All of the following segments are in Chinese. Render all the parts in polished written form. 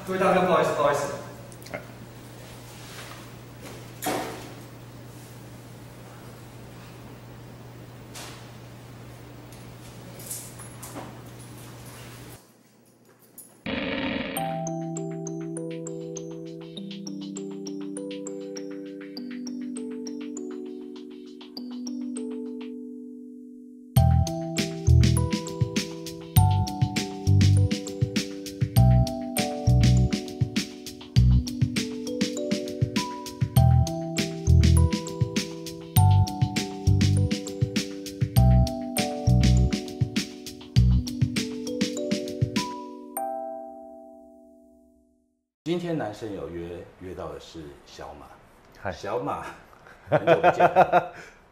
各位大哥，不好意思，不好意思。今天男生有约到的是小马，嗨，小马，很久不见，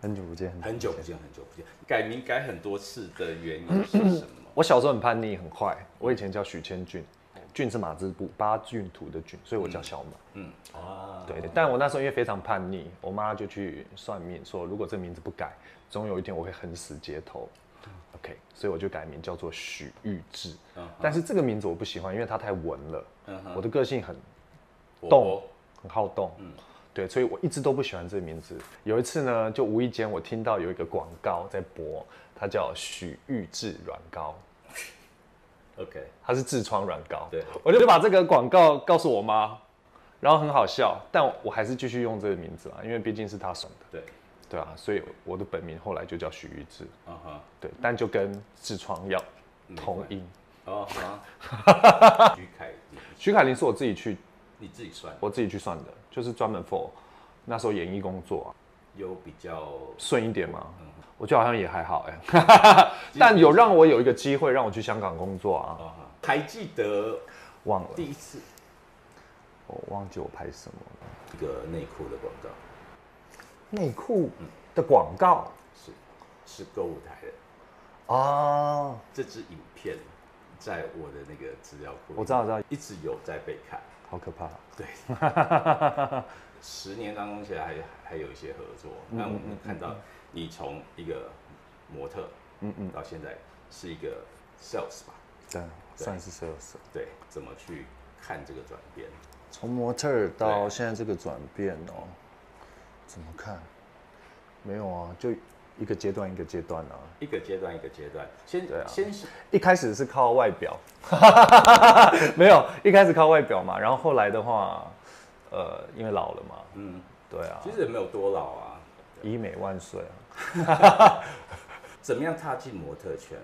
很久不见，很久不见，很久不见。改名改很多次的原因是什么？我小时候很叛逆，很坏。我以前叫许千俊，俊是马字部，八骏图的俊，所以我叫小马。对，但我那时候因为非常叛逆，我妈就去算命说，如果这名字不改，总有一天我会横死街头。OK， 所以我就改名叫做许玉志。但是这个名字我不喜欢，因为它太文了。我的个性很动，很好动。对，所以我一直都不喜欢这个名字。有一次呢，就无意间我听到有一个广告在播，它叫许玉志软膏。OK， 它是痔疮软膏。对，我就把这个广告告诉我妈，然后很好笑，但我还是继续用这个名字啦，因为毕竟是她送的。对。对啊，所以我的本名后来就叫许玉志。对，但就跟痔疮药同音。徐凯琳是我自己去，你自己算？我自己去算的，就是专门 for 那时候演艺工作有比较顺一点吗？我觉得好像也还好但有让我有一个机会让我去香港工作啊。还记得忘了第一次，我忘记我拍什么了。一个内裤的广告。内裤的广告是购物台的啊。这支影片在我的那个资料库，我知道，一直有在被看，好可怕。对，10年当中其实还有一些合作。那我们看到你从一个模特，到现在是一个 sales 吧？对，算是 sales。对，怎么去看这个转变？从模特到现在这个转变哦。怎么看？没有啊，就一个阶段一个阶段啊，一个阶段一个阶段。先是一开始是靠外表，没有，一开始靠外表嘛，然后后来的话，因为老了嘛，对啊，其实也没有多老啊，医美万岁啊。怎么样踏进模特圈？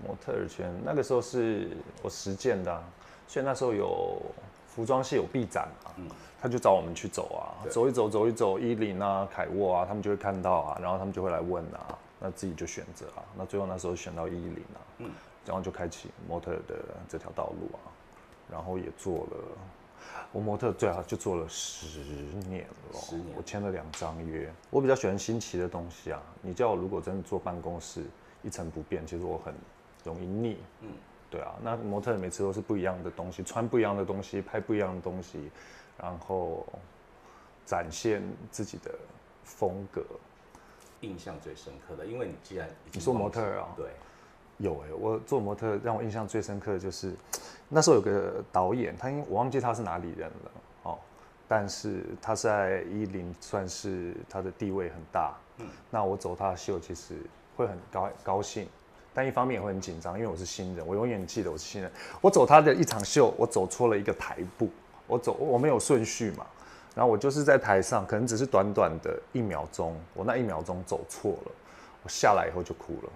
模特圈那个时候是我实践的所以那时候有服装系有 B 展嘛。他就找我们去走啊，走一走，伊林啊、凯沃啊，他们就会看到啊，然后他们就会来问啊，那自己就选择啊，那最后那时候选到伊林啊，然后就开启模特的这条道路啊，然后也做了，我模特最好就做了10年了，10年，我签了2张约，我比较喜欢新奇的东西啊，你叫我如果真的坐办公室一成不变，其实我很容易腻，对啊，那模特每次都是不一样的东西，穿不一样的东西，拍不一样的东西。然后展现自己的风格。印象最深刻的，因为你既然你说模特啊，对，有我做模特让我印象最深刻的就是那时候有个导演，我忘记他是哪里人了但是他在10算是他的地位很大，那我走他的秀其实会很高兴，但一方面也会很紧张，因为我是新人，我永远记得我是新人，我走他的一场秀，我走错了一个台步。我没有顺序嘛，然后我就是在台上，可能只是短短的1秒钟，我那1秒钟走错了，我下来以后就哭了。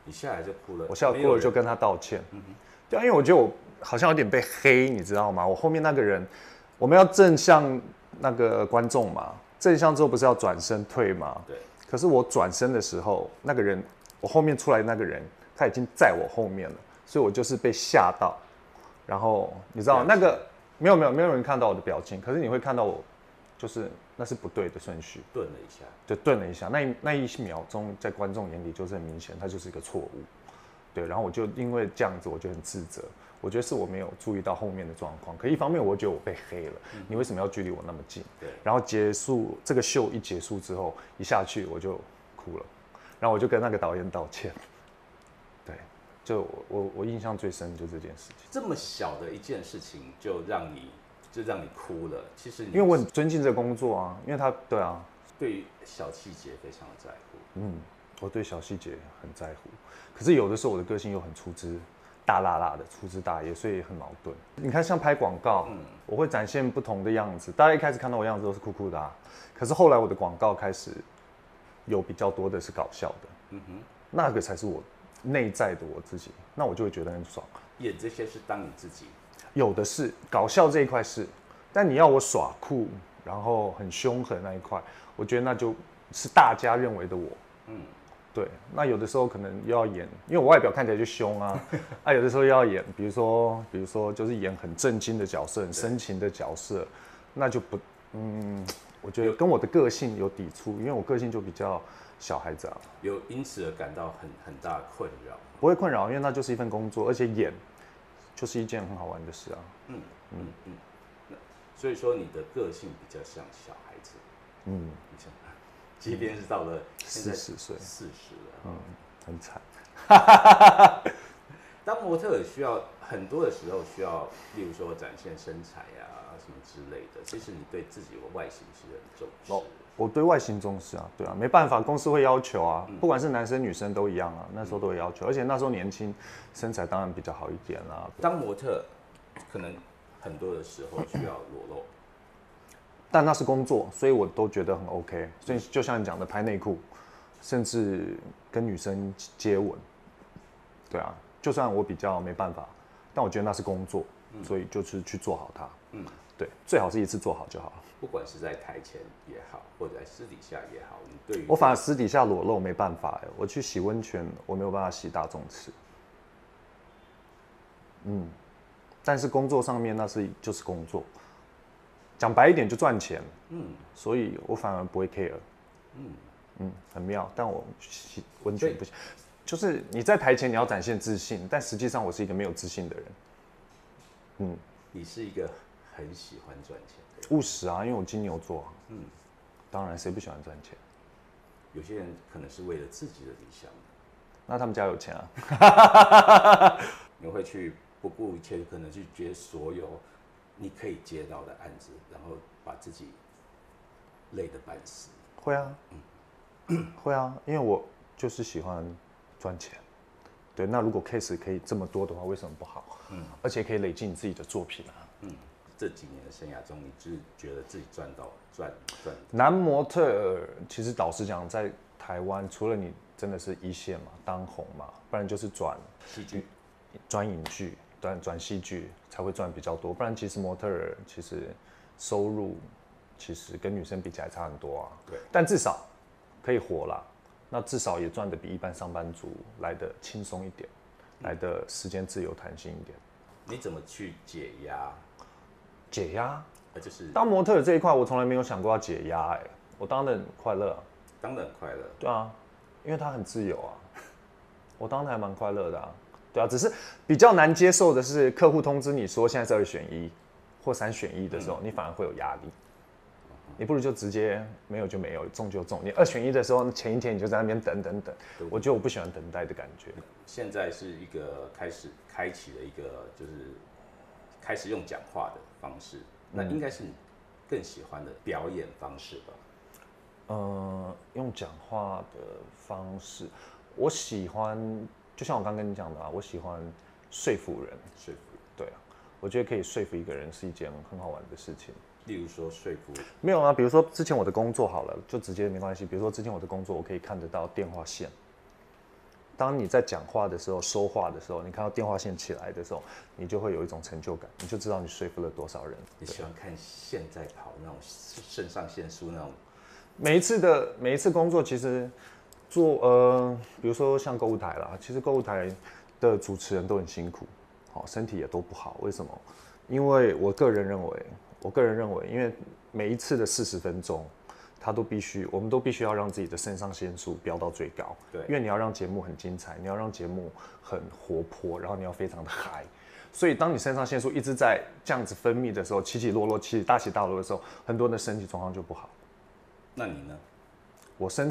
你下来就哭了？我下来哭了就跟他道歉。对啊，因为我觉得我好像有点被黑，你知道吗？我后面那个人，我们要正向那个观众嘛，正向之后不是要转身退吗？对。可是我转身的时候，那个人，我后面出来那个人，他已经在我后面了，所以我就是被吓到，然后你知道那个。没有人看到我的表情，可是你会看到我，就是那是不对的顺序，顿了一下，对，顿了一下，那1秒钟在观众眼里就是很明显，它就是一个错误，对，然后我就因为这样子，我就很自责，我觉得是我没有注意到后面的状况，可一方面我觉得我被黑了，你为什么要距离我那么近？对，然后这个秀一结束之后，一下去我就哭了，然后我就跟那个导演道歉，对，就我印象最深就这件事情。这么小的一件事情就让你哭了，其实因为我很尊敬这个工作啊，因为他对啊，对于小细节非常在乎。我对小细节很在乎，可是有的时候我的个性又很粗枝大辣的粗枝大叶，所以很矛盾。你看像拍广告，我会展现不同的样子，大家一开始看到我样子都是酷酷的啊，可是后来我的广告开始有比较多的是搞笑的，那个才是我内在的我自己，那我就会觉得很爽。演这些是当你自己，有的是搞笑这一块是，但你要我耍酷，然后很凶狠那一块，我觉得那就是大家认为的我。对。那有的时候可能又要演，因为我外表看起来就凶啊，有的时候又要演，比如说就是演很正经的角色、很深情的角色，那就不，我觉得跟我的个性有抵触，因为我个性就比较小孩子啊。有因此而感到很大的困扰？不会困扰，因为那就是一份工作，而且演就是一件很好玩的事啊。所以说你的个性比较像小孩子。即便是到了40岁，40了，很惨。当模特需要很多的时候需要，例如说展现身材啊什么之类的，其实你对自己的外形是很重视。我对外形重视啊，对啊，没办法，公司会要求啊，不管是男生女生都一样啊，那时候都会要求，而且那时候年轻，身材当然比较好一点啦。当模特可能很多的时候需要裸露。但那是工作，所以我都觉得很 OK。所以就像你讲的，拍内裤，甚至跟女生接吻，对啊，就算我比较没办法，但我觉得那是工作，所以就是去做好它。对，最好是一次做好就好。不管是在台前也好，或者在私底下也好，你对于我反而私底下裸露没办法，我去洗温泉，我没有办法洗大众池。但是工作上面那就是工作。讲白一点就赚钱，所以我反而不会 care，很妙。但我洗温泉不行，就是你在台前你要展现自信，但实际上我是一个没有自信的人。你是一个很喜欢赚钱的人，务实啊，因为我金牛座，当然谁不喜欢赚钱？有些人可能是为了自己的理想，那他们家有钱啊，你会去不顾一切，可能去接所有你可以接到的案子，然后把自己累得半死。会啊，会啊，因为我就是喜欢赚钱。对，那如果 case 可以这么多的话，为什么不好？而且可以累积你自己的作品啊。这几年的生涯中，你是觉得自己赚。男模特儿其实老实讲，在台湾除了你真的是一线嘛，当红嘛，不然就是转戏剧、转影剧。转戏剧才会赚比较多，不然其实模特儿其实收入其实跟女生比起来差很多啊。对，但至少可以活啦，那至少也赚得比一般上班族来得轻松一点，来的时间自由弹性一点。你怎么去解压？解压？就是当模特儿这一块，我从来没有想过要解压，我当得很快乐啊。当得很快乐。对啊，因为他很自由啊，我当得还蛮快乐的啊。对啊，只是比较难接受的是，客户通知你说现在是2选1或3选1的时候，你反而会有压力。你不如就直接没有就没有，中就中。你2选1的时候，前一天你就在那边等，我觉得我不喜欢等待的感觉。现在是一个开启了一个就是开始用讲话的方式，那应该是你更喜欢的表演方式吧？用讲话的方式，我喜欢。就像我刚跟你讲的啊，我喜欢说服人。对啊，我觉得可以说服一个人是一件很好玩的事情。例如说说服？没有啊，比如说之前我的工作好了，就直接没关系。比如说之前我的工作，我可以看得到电话线。当你在讲话的时候、说话的时候，你看到电话线起来的时候，你就会有一种成就感，你就知道你说服了多少人。你喜欢看线在跑那种肾上腺素那种？每一次工作其实。比如说像购物台啦，其实购物台的主持人都很辛苦，身体也都不好。为什么？因为我个人认为，因为每一次的40分钟，我们都必须要让自己的肾上腺素飙到最高。对，因为你要让节目很精彩，你要让节目很活泼，然后你要非常的嗨。所以当你肾上腺素一直在这样子分泌的时候，起起落落、大起大落的时候，很多人的身体状况就不好。那你呢？我身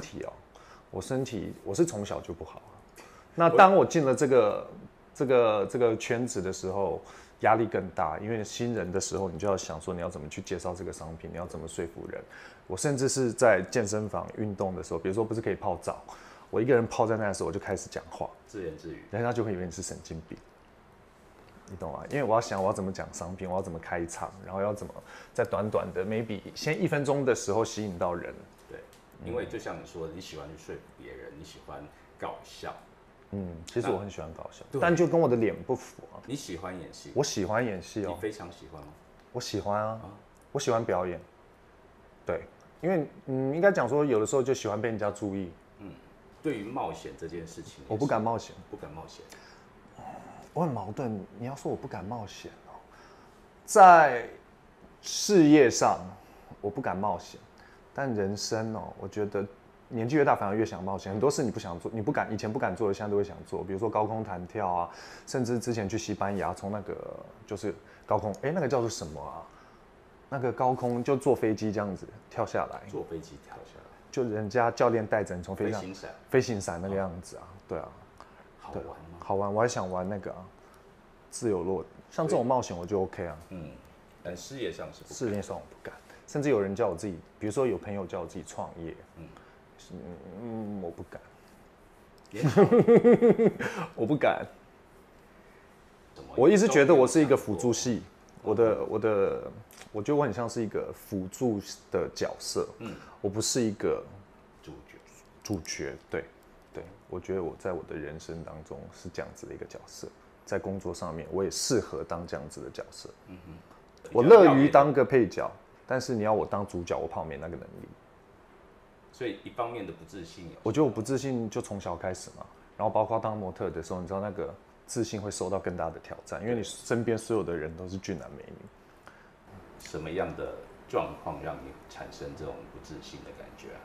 体我是从小就不好。那当我进了这个这个圈子的时候压力更大，因为新人的时候你就要想说你要怎么去介绍这个商品，你要怎么说服人。我甚至是在健身房运动的时候，比如说不是可以泡澡，我一个人泡在那的时候我就开始讲话，自言自语，人家就会以为你是神经病。你懂吗？因为我要想我要怎么讲商品，我要怎么开场，然后要怎么在短短的 maybe 先1分钟的时候吸引到人。对，因为就像你说的，你喜欢去说服别人，你喜欢搞笑。其实我很喜欢搞笑，但就跟我的脸不符啊。你喜欢演戏？我喜欢演戏哦。你非常喜欢吗？我喜欢啊，我喜欢表演。对，因为应该讲说有的时候就喜欢被人家注意。对于冒险这件事情，我不敢冒险，不敢冒险。我很矛盾。你要说我不敢冒险哦，在事业上我不敢冒险，但人生哦，我觉得年纪越大反而越想冒险。很多事你不想做，你不敢，以前不敢做的，现在都会想做。比如说高空弹跳啊，甚至之前去西班牙，从那个就是高空，那个叫做什么啊？那个高空就坐飞机这样子跳下来，坐飞机跳下来，就人家教练带着你从飞行伞那个样子啊，对啊，好玩吗？好玩，我还想玩那个自由落，像这种冒险我就 OK 啊。但事业上是不敢，事业上我不敢，甚至有人叫我自己，比如说有朋友叫我自己创业，我不敢，我不敢。我一直觉得我是一个辅助系，我觉得我很像是一个辅助的角色，我不是一个主角，对，我觉得我在我的人生当中是这样子的一个角色，在工作上面我也适合当这样子的角色，我乐于当个配角，但是你要我当主角，我怕我没那个能力。所以一方面的不自信，我觉得我不自信就从小开始嘛，然后包括当模特的时候，你知道那个自信会受到更大的挑战，因为你身边所有的人都是俊男美女。什么样的状况让你产生这种不自信的感觉啊？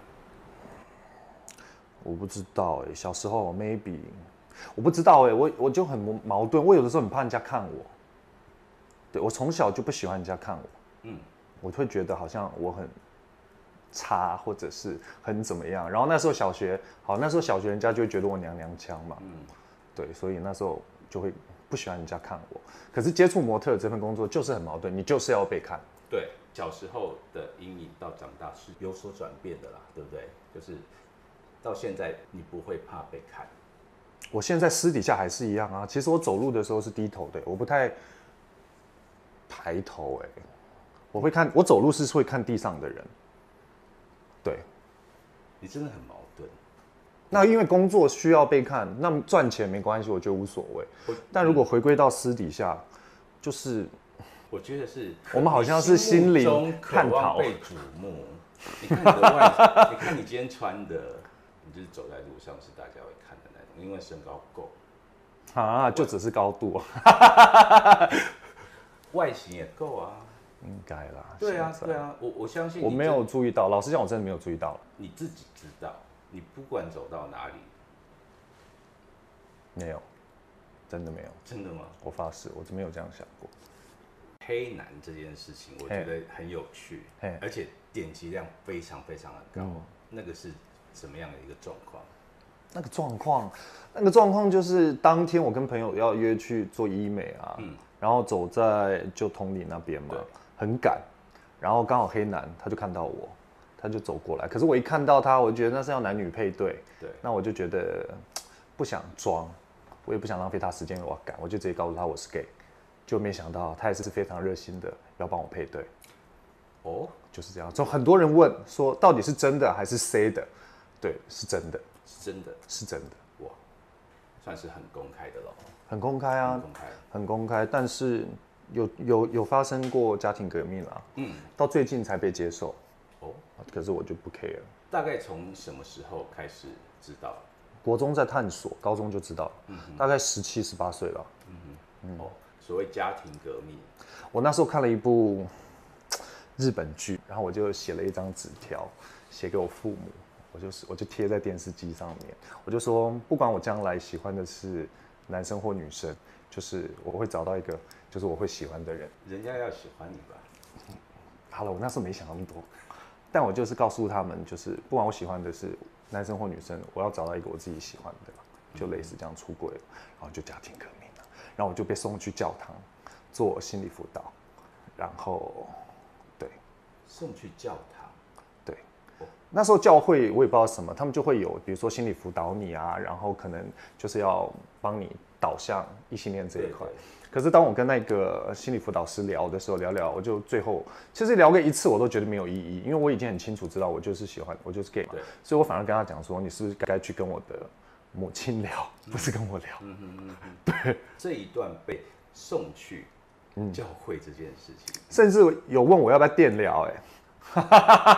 我不知道小时候 maybe 我不知道我就很矛盾，我有的时候很怕人家看我，对我从小就不喜欢人家看我，我会觉得好像我很差或者是很怎么样，然后那时候小学人家就会觉得我娘娘腔嘛，对，所以那时候就会不喜欢人家看我。可是接触模特这份工作就是很矛盾，你就是要被看。对，小时候的阴影到长大是有所转变的啦，对不对？就是到现在你不会怕被看。我现在私底下还是一样啊，其实我走路的时候是低头的，我不太抬头我会看，我走路是会看地上的人。对，你真的很矛盾。那因为工作需要被看，那赚钱没关系，我觉得无所谓。但如果回归到私底下，就是我觉得是我们好像是心灵探讨，被瞩目。你看你的外，你看你今天穿的，你就是走在路上是大家会看的那种，因为身高够。就只是高度外形也够啊。应该啦。对啊，我相信。我没有注意到，老实讲，我真的没有注意到。你自己知道，你不管走到哪里，没有，真的没有。真的吗？我发誓，我真没有这样想过。黑男这件事情，我觉得很有趣，而且点击量非常非常的高。那个是什么样的一个状况？那个状况就是当天我跟朋友要约去做医美啊，然后走在就同里那边嘛，很赶，然后刚好黑男他就看到我，他就走过来，可是我一看到他，我就觉得那是要男女配对，那我就觉得不想装，我也不想浪费他时间，我要赶，我就直接告诉他我是 gay， 就没想到他也是非常热心的要帮我配对，就是这样，就很多人问说到底是真的还是 C 的，对，是真的，是真的，哇，算是很公开的咯。很公开啊，很公开，但是有发生过家庭革命啦，到最近才被接受，可是我就不 care 了。大概从什么时候开始知道？国中在探索，高中就知道了，大概17、18岁了。所谓家庭革命，我那时候看了一部日本剧，然后我就写了一张纸条，写给我父母，我就贴在电视机上面，我就说，不管我将来喜欢的是男生或女生，就是我会找到一个就是我会喜欢的人。人家要喜欢你吧？好了，我那时候没想那么多，但我就是告诉他们，就是不管我喜欢的是男生或女生，我要找到一个我自己喜欢的，就类似这样出柜了，然后就家庭革命了。然后我就被送去教堂做心理辅导，然后对，送去教堂，对，那时候教会我也不知道什么，他们就会有比如说心理辅导你啊，然后可能就是要帮你导向异性恋这一块。可是当我跟那个心理辅导师聊的时候，聊，我就最后其实聊个一次我都觉得没有意义，因为我已经很清楚知道我就是喜欢，我就是 gay 嘛，所以我反而跟他讲说，你是不是该去跟我的母亲聊，不是跟我聊。对，这一段被送去教会这件事情，甚至有问我要不要电疗，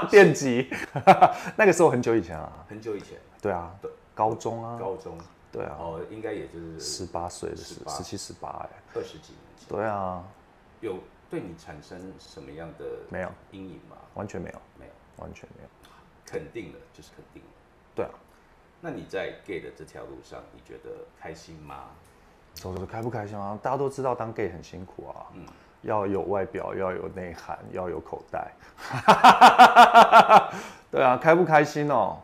电击，那个时候很久以前啊，很久以前，对啊，高中啊，高中。对啊，应该也就是18岁的时候，17、18，20几年前。对啊，有对你产生什么样的没有阴影吗？完全没有，没有，完全没有。肯定了，就是肯定了。对啊，那你在 gay 的这条路上，你觉得开心吗？走开不开心啊？大家都知道当 gay 很辛苦啊，要有外表，要有内涵，要有口袋。对啊，开不开心哦？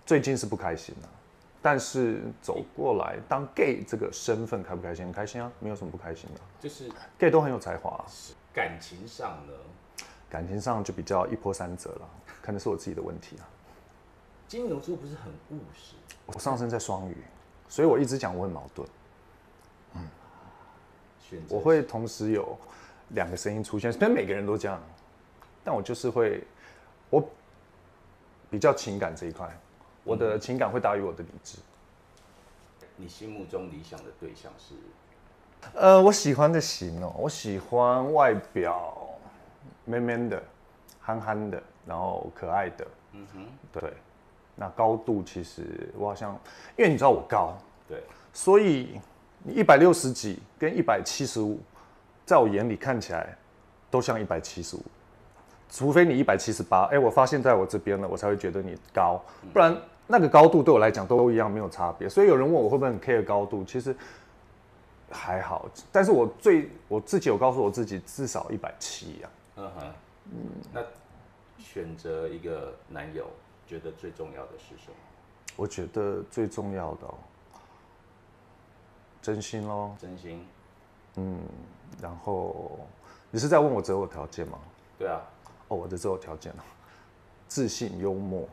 最近是不开心的，但是走过来当 gay 这个身份开不开心？很开心啊，没有什么不开心的。就是 gay 都很有才华。感情上呢？感情上就比较一波三折了，可能是我自己的问题啊。金牛座不是很务实？我上升在双鱼，所以我一直讲我很矛盾。我会同时有2个声音出现，虽然每个人都这样，但我就是会，我比较情感这一块。我的情感会大于我的理智。你心目中理想的对象是？我喜欢的型哦，我喜欢外表 man 的、憨憨的，然后可爱的。对。那高度其实我好像，因为你知道我高，对，所以你160几跟175，在我眼里看起来都像175。除非你178，我发现在我这边了，我才会觉得你高，不然那个高度对我来讲都一样，没有差别。所以有人问我会不会很 care 高度，其实还好。但是我自己有告诉我自己至少170啊。那选择一个男友，觉得最重要的是什么？我觉得最重要的真心咯。真心。然后你是在问我择偶条件吗？对啊。我的择偶条件自信、幽默，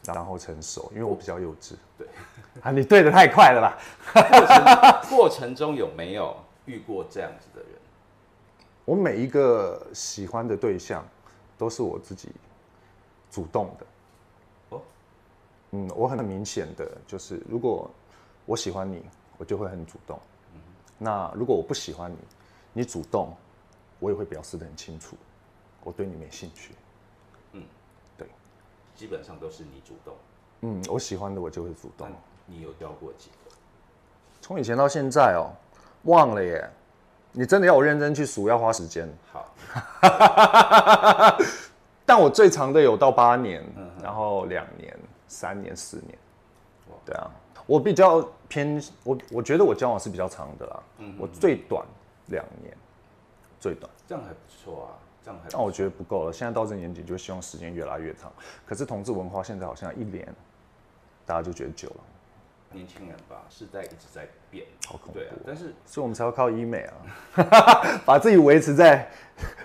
然后成熟，因为我比较幼稚。对，你对的太快了吧？过程中有没有遇过这样子的人？我每一个喜欢的对象都是我自己主动的。我很明显的就是，如果我喜欢你，我就会很主动。那如果我不喜欢你，你主动，我也会表示得很清楚。我对你没兴趣。对，基本上都是你主动。我喜欢的我就会主动。你有交过几个？从以前到现在忘了耶。你真的要我认真去数，要花时间。好。但我最长的有到8年，然后2年、3年、4年。对啊，我比较偏，我觉得我交往是比较长的啦。我最短2年，最短。这样还不错啊。但我觉得不够了，现在到这年纪就希望时间越来越长。可是同志文化现在好像1年，大家就觉得久了。年轻人吧，时代一直在变，好恐怖。对啊，但是所以我们才要靠医美啊，把自己维持在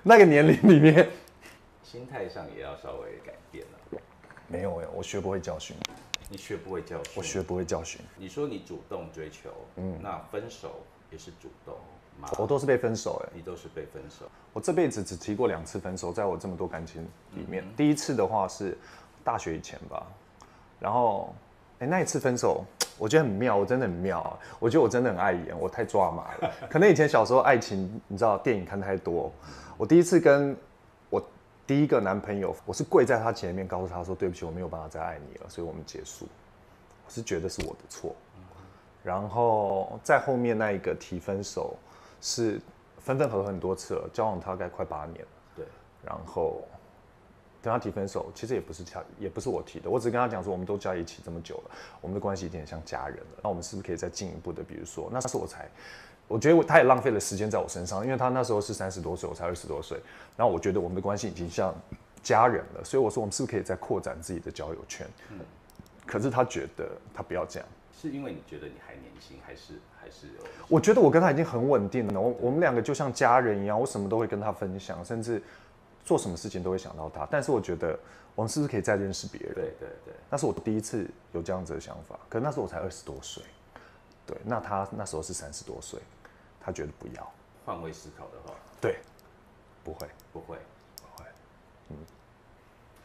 那个年龄里面。心态上也要稍微改变了。没有我学不会教训。你学不会教训？我学不会教训。你说你主动追求，那分手也是主动吗？我都是被分手你都是被分手。我这辈子只提过2次分手，在我这么多感情里面，第一次的话是大学以前吧，然后那一次分手，我觉得很妙，我真的很妙我觉得我真的很碍眼，我太抓马了。可能以前小时候爱情，你知道电影看太多。我第一次跟我第一个男朋友，我是跪在他前面，告诉他说对不起，我没有办法再爱你了，所以我们结束。我是觉得是我的错。然后在后面那一个提分手是分合很多次了，交往大概快8年了。对。然后跟他提分手，其实也不是我提的，我只跟他讲说，我们都在一起这么久了，我们的关系已经很像家人了。那我们是不是可以再进一步的，比如说，那是我觉得他也浪费了时间在我身上，因为他那时候是30多岁，我才20多岁。然后我觉得我们的关系已经像家人了，所以我说我们是不是可以再扩展自己的交友圈？可是他觉得他不要这样。是因为你觉得你还年轻，还是有？我觉得我跟他已经很稳定了，我们两个就像家人一样，我什么都会跟他分享，甚至做什么事情都会想到他。但是我觉得我们是不是可以再认识别人？对，那是我第一次有这样子的想法，可是那时候我才20多岁，对，那他那时候是30多岁，他觉得不要。换位思考的话，对，不会，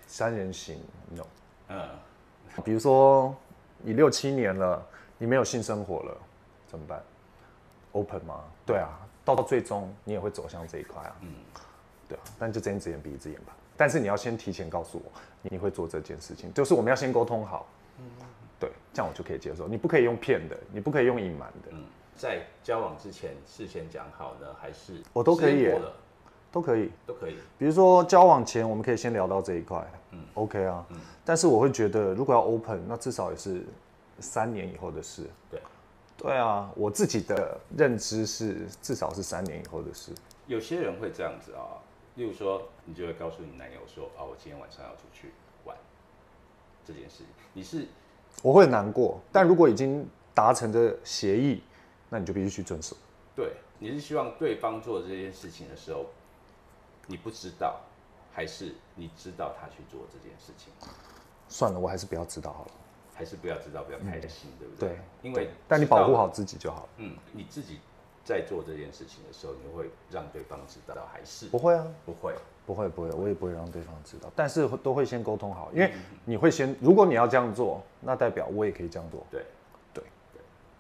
三人行 no。比如说你6、7年了，你没有性生活了，怎么办 ？open 吗？对啊，到最终你也会走向这一块啊。对啊，但就睁一只眼闭一只眼吧。但是你要先提前告诉我你会做这件事情，就是我们要先沟通好。对，这样我就可以接受。你不可以用骗的，你不可以用隐瞒的。在交往之前事先讲好呢，还是我都可以耶，都可以。比如说交往前，我们可以先聊到这一块，OK 啊。但是我会觉得，如果要 open， 那至少也是3年以后的事。对啊，我自己的认知是至少是3年以后的事。有些人会这样子啊，例如说，你就会告诉你男友说，我今天晚上要出去玩这件事，我会难过，但如果已经达成的协议，那你就必须去遵守。对，你是希望对方做这件事情的时候，你不知道，还是你知道他去做这件事情？算了，我还是不要知道好了。还是不要知道，不要开心，对不对？对，因为但你保护好自己就好了。你自己在做这件事情的时候，你会让对方知道，还是不会啊？不会，我也不会让对方知道，但是都会先沟通好，因为你会先，如果你要这样做，那代表我也可以这样做。对，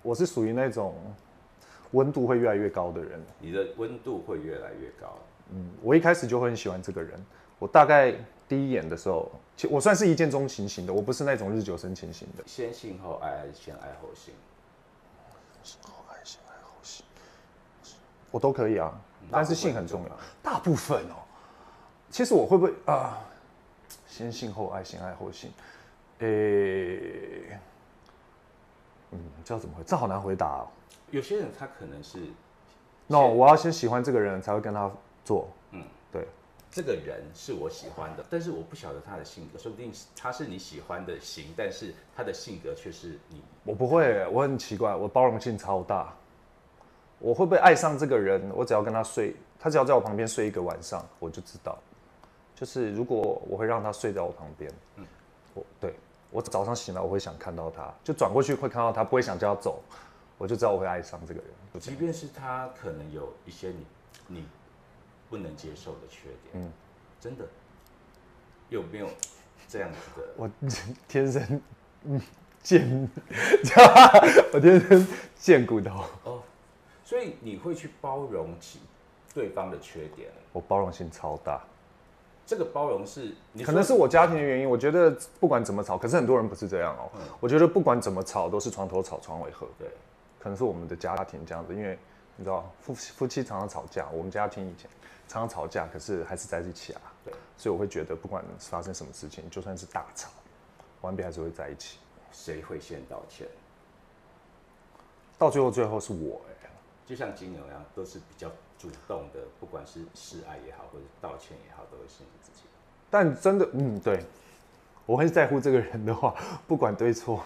我是属于那种温度会越来越高的人。你的温度会越来越高。我一开始就会很喜欢这个人，我大概第一眼的时候，其实我算是一见钟情型的，我不是那种日久生情型的。先性后爱还是先爱后性？先后爱，先爱后性，我都可以啊，但是性很重要。大部分哦，其实我会不会先性后爱，先爱后性？这要怎么回？这好难回答哦。有些人他可能是，no， 我要先喜欢这个人才会跟他做。对。这个人是我喜欢的，但是我不晓得他的性格，说不定他是你喜欢的型，但是他的性格却是你。我不会，我很奇怪，我包容性超大。我会不会爱上这个人？我只要跟他睡，他只要在我旁边睡1个晚上，我就知道。就是如果我会让他睡在我旁边，我早上醒来我会想看到他，就转过去会看到他，不会想叫他走，我就知道我会爱上这个人。即便是他可能有一些你不能接受的缺点，真的有没有这样子的？我天生贱，我天生贱骨头。所以你会去包容起对方的缺点？我包容性超大。这个包容是可能是我家庭的原因。我觉得不管怎么吵，可是很多人不是这样哦。我觉得不管怎么吵，都是床头吵，床尾和。对，可能是我们的家庭这样子，因为你知道夫妻常常吵架，我们家庭以前常常吵架，可是还是在一起啊。对，所以我会觉得不管发生什么事情，就算是大吵，完毕还是会在一起。谁会先道歉？到最后是我就像金牛一样，都是比较主动的，不管是示爱也好，或者道歉也好，都会是你自己。但真的，对，我很在乎这个人的话，不管对错，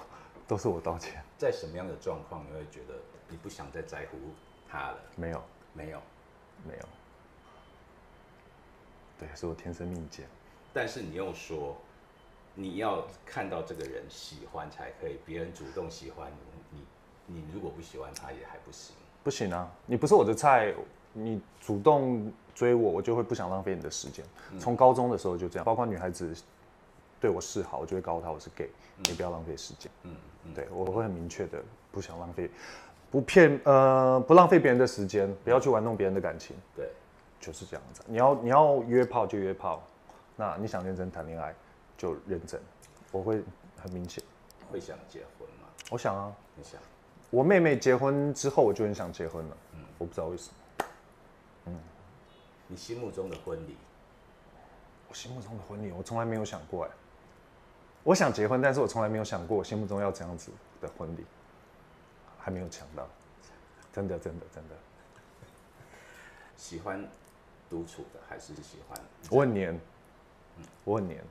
都是我道歉。在什么样的状况，你会觉得你不想再在乎他了？没有。对，是我天生命贱。但是你又说，你要看到这个人喜欢才可以，别人主动喜欢你如果不喜欢他也还不行。不行啊，你不是我的菜，你主动追我，我就会不想浪费你的时间。从高中的时候就这样，包括女孩子对我示好，我就会告诉她我是 gay，你不要浪费时间。对，我会很明确的不想浪费，不浪费别人的时间，不要去玩弄别人的感情。对，就是这样子。你要约炮就约炮，那你想认真谈恋爱就认真。我会很明显。会想结婚吗？我想啊。你想？我妹妹结婚之后，我就很想结婚了。我不知道为什么。你心目中的婚礼？我心目中的婚礼，我从来没有想过我想结婚，但是我从来没有想过我心目中要这样子的婚礼，还没有想到。真的。喜欢独处的，还是喜欢？我很黏。黏。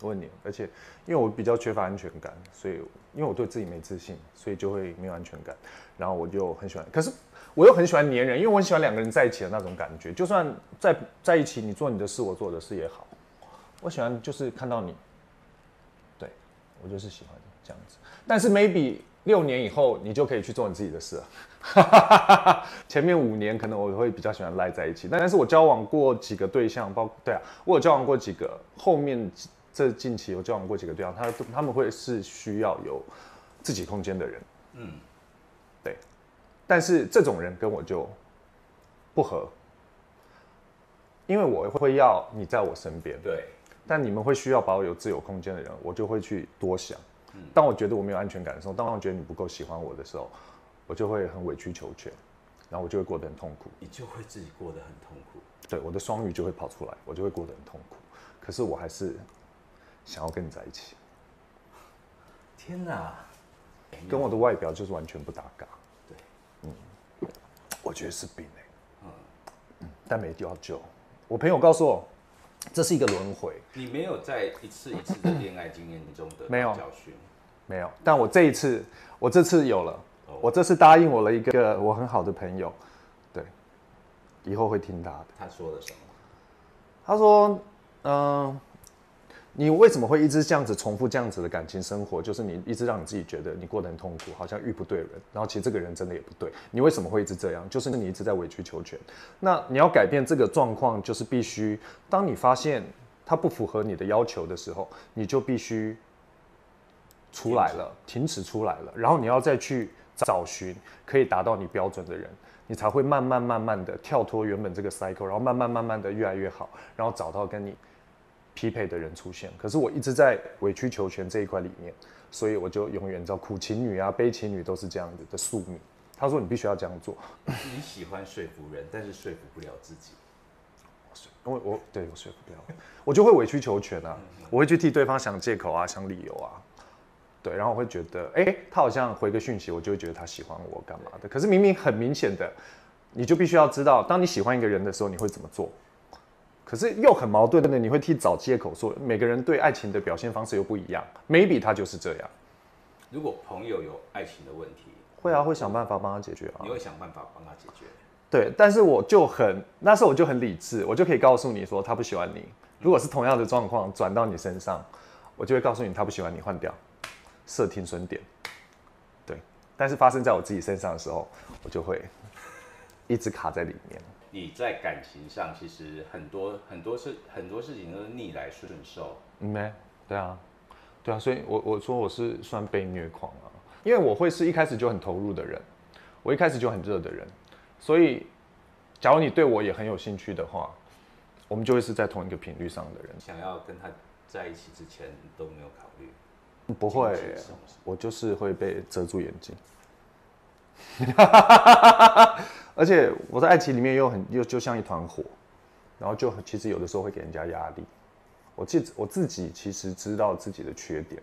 我很黏，而且因为我比较缺乏安全感，所以因为我对自己没自信，所以就会没有安全感。然后我就很喜欢，可是我又很喜欢黏人，因为我很喜欢两个人在一起的那种感觉。就算在一起，你做你的事，我做我的事也好，我喜欢就是看到你，对我就是喜欢这样子。但是 maybe 6年以后，你就可以去做你自己的事了。前面5年可能我会比较喜欢赖在一起，但是我交往过几个对象，对啊，我有交往过几个，后面这近期有交往过几个对象，他们会是需要有自己空间的人，对，但是这种人跟我就不合，因为我会要你在我身边，对，但你们会需要把我有自由空间的人，我就会去多想。当我觉得我没有安全感的时候，当我觉得你不够喜欢我的时候，我就会很委曲求全，然后我就会过得很痛苦。你就会自己过得很痛苦。对，我的双鱼就会跑出来，我就会过得很痛苦。可是我还是想要跟你在一起。天哪，跟我的外表就是完全不搭嘎。对，我觉得是病但没地方救。我朋友告诉我，这是一个轮回。你没有在一次一次的恋爱经验中得到教训？没有。但我这次有了。我这次答应我了一个我很好的朋友，对，以后会听他的。他说了什么？他说，你为什么会一直这样子重复这样子的感情生活？就是你一直让你自己觉得你过得很痛苦，好像遇不对人，然后其实这个人真的也不对。你为什么会一直这样？就是你一直在委曲求全。那你要改变这个状况，就是必须当你发现他不符合你的要求的时候，你就必须出来了，停止出来了，然后你要再去找寻可以达到你标准的人，你才会慢慢的跳脱原本这个 cycle， 然后慢慢的越来越好，然后找到跟你匹配的人出现。可是我一直在委曲求全这一块里面，所以我就永远知道苦情女啊、悲情女都是这样子的宿命。他说你必须要这样做。你喜欢说服人，但是说服不了自己。因为我说服不了，我就会委曲求全啊，我会去替对方想借口啊、想理由啊。对，然后我会觉得，他好像回个讯息，我就会觉得他喜欢我干嘛的。可是明明很明显的，你就必须要知道，当你喜欢一个人的时候，你会怎么做。可是又很矛盾的，你会替找借口说，每个人对爱情的表现方式又不一样 ，maybe 他就是这样。如果朋友有爱情的问题，会想办法帮他解决啊。你会想办法帮他解决。对，但是那时候我就很理智，我就可以告诉你说他不喜欢你。如果是同样的状况转到你身上，我就会告诉你他不喜欢你，换掉。设停损点，对，但是发生在我自己身上的时候，我就会一直卡在里面。你在感情上其实很多事情都是逆来顺受。对啊，所以我说我是算被虐狂啊，因为我会是一开始就很投入的人，我一开始就很热的人，所以假如你对我也很有兴趣的话，我们就会是在同一个频率上的人。想要跟他在一起之前都没有考虑。不会，我就是会被遮住眼睛，而且我在爱情里面又就像一团火，然后就其实有的时候会给人家压力。我自己其实知道自己的缺点。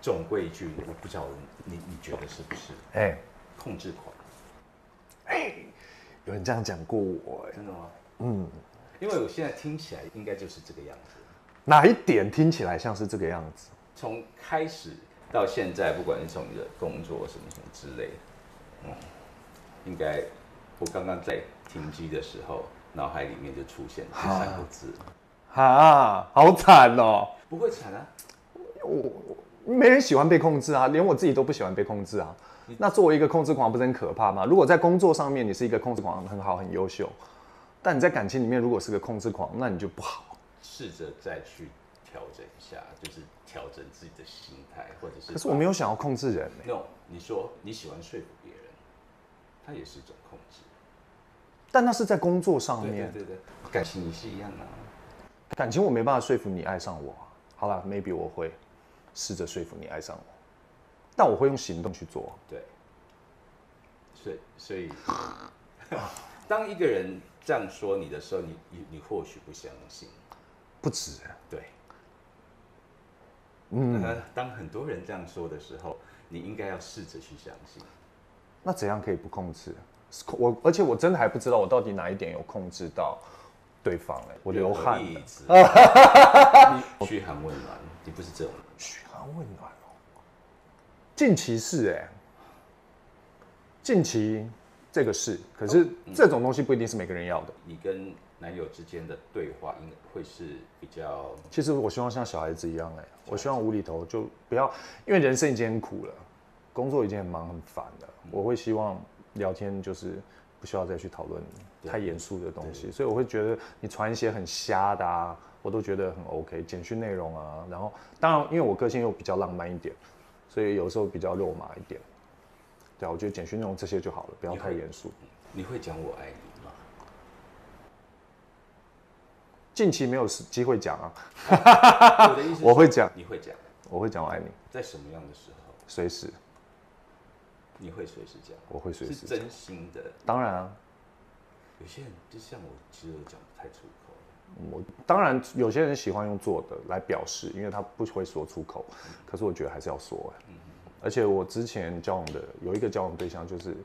总归一句，我不知道你觉得是不是？控制狂。有人这样讲过我，真的吗？因为我现在听起来应该就是这个样子。哪一点听起来像是这个样子？从开始到现在，不管是从你的工作什么之类的，应该我刚刚在停机的时候，脑海里面就出现这3个字。好惨哦！不会惨啊，没人喜欢被控制啊，连我自己都不喜欢被控制啊。那作为一个控制狂，不是很可怕吗？如果在工作上面你是一个控制狂，很好很优秀，但你在感情里面如果是个控制狂，那你就不好。试着再去调整一下，就是调整自己的心态，或者是。可是我没有想要控制人。No， 你说你喜欢说服别人，它也是一种控制。但那是在工作上面。对，感情也是一样啊。感情我没办法说服你爱上我。好啦 maybe 我会试着说服你爱上我，但我会用行动去做。对。所以，当一个人这样说你的时候，你或许不相信。不止。对。当很多人这样说的时候，你应该要试着去相信。那怎样可以不控制？而且我真的还不知道我到底哪一点有控制到对方。我流汗了。你嘘寒问暖，你不是这种人。嘘寒问暖哦，近期是近期这个是，可是这种东西不一定是每个人要的。你跟男友之间的对话应该会是比较……其实我希望像小孩子一样我希望无厘头就不要，因为人生已经很苦了，工作已经很忙很烦了，我会希望聊天就是不需要再去讨论太严肃的东西，所以我会觉得你传一些很瞎的我都觉得很 OK， 简讯内容然后当然因为我个性又比较浪漫一点，所以有时候比较肉麻一点。对啊，我觉得简讯内容这些就好了，不要太严肃。你会讲我爱你吗？近期没有机会讲我的意思是，我会讲，你会讲，我会讲我爱你。在什么样的时候？随时。你会随时讲？我会随时讲。是真心的。当然啊。有些人就像我，其实讲不太出口。我当然有些人喜欢用做的来表示，因为他不会说出口，可是我觉得还是要说而且我之前交往的有一个交往对象，就是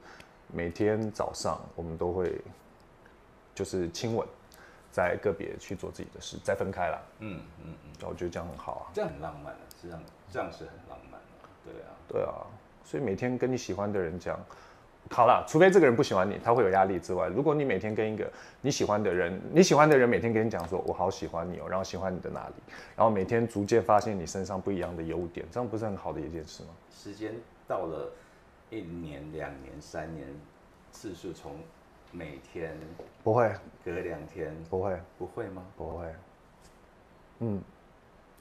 每天早上我们都会就是亲吻，再个别去做自己的事，再分开啦。我觉得这样很好这样很浪漫这样是很浪漫对啊，所以每天跟你喜欢的人讲，好啦，除非这个人不喜欢你，他会有压力之外，如果你每天跟一个你喜欢的人每天跟你讲说我好喜欢你然后喜欢你的哪里，然后每天逐渐发现你身上不一样的优点，这样不是很好的一件事吗？时间到了1年、2年、3年，次数从每天不会，隔2天不会吗？不会。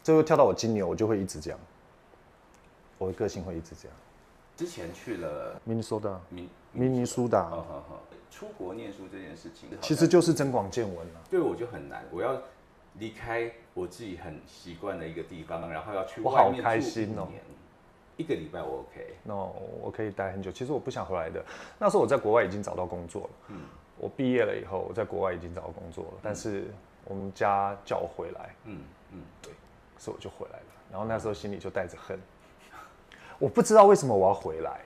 这会跳到我金牛，我就会一直讲，我的个性会一直讲。之前去了明尼苏达，出国念书这件事情，其实就是增广见闻了。对我就很难，我要离开我自己很习惯的一个地方，然后要去外面住。我好开心哦！1个礼拜我 OK。我可以待很久。其实我不想回来的。那时候我在国外已经找到工作了。我毕业了以后，我在国外已经找到工作了，但是我们家叫我回来。对，所以我就回来了。然后那时候心里就带着恨。我不知道为什么我要回来。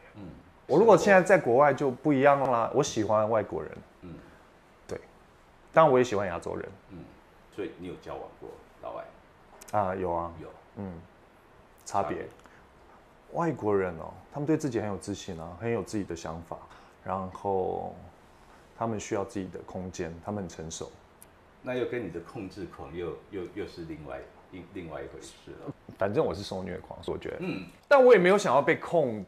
我如果现在在国外就不一样啦。我喜欢外国人。对，当然我也喜欢亚洲人。所以你有交往过老外？有啊。有。差别。外国人他们对自己很有自信很有自己的想法，然后他们需要自己的空间，他们很成熟。那又跟你的控制狂又是另外一回事了。反正我是受虐狂，所以我觉得，但我也没有想要被控。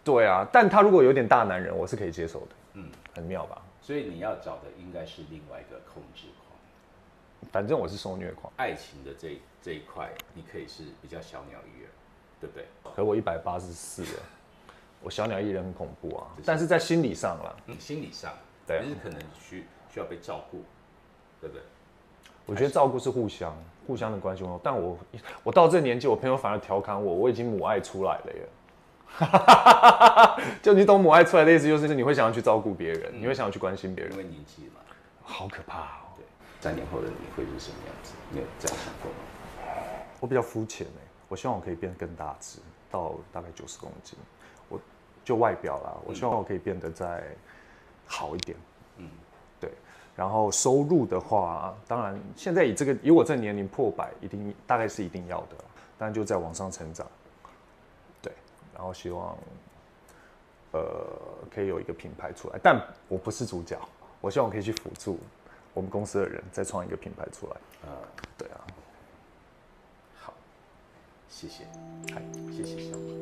对啊，但他如果有点大男人，我是可以接受的。很妙吧？所以你要找的应该是另外一个控制狂。反正我是受虐狂。爱情的这一块，你可以是比较小鸟依人，对不对？可我184了，我小鸟依人很恐怖啊。但是在心理上啦。心理上，对，但是可能需要被照顾，对不对？我觉得照顾是互相的关系。但我到这个年纪，我朋友反而调侃我已经母爱出来了耶。就你懂母爱出来的意思，就是你会想要去照顾别人，你会想要去关心别人。因为年纪嘛，好可怕对，3年后的你会是什么样子？你有这样想过吗？我比较肤浅我希望我可以变得更大只，到大概90公斤。我就外表啦，我希望我可以变得再好一点。对。然后收入的话，当然现在以我这个年龄破100，大概是一定要的，但就在往上成长。对。然后希望可以有一个品牌出来，但我不是主角，我希望我可以去辅助我们公司的人再创一个品牌出来。对啊。好，谢谢，谢谢小马。